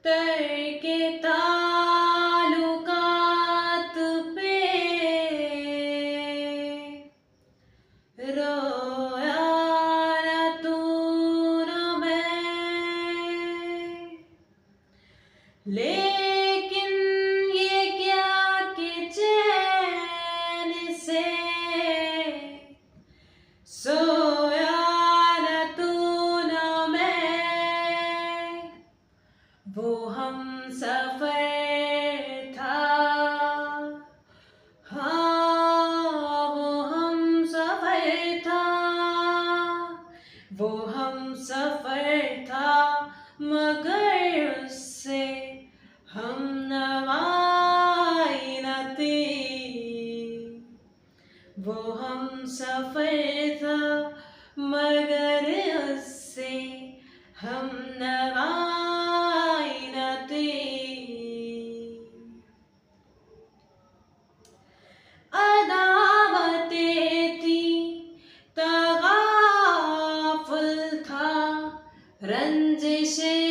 के ताल्लुकात पे रोया न तू न मैं, लेकिन ये क्या कि चैन से सोया न तू न मैं। वो हम सफर था, हाँ वो हम सफर था, वो हम सफर था, मगर उससे हम नवाई न थी। वो हम सफर था, मगर उससे हम नवाई न थी। अदावतें थी, तगाफुल था, रंजिशें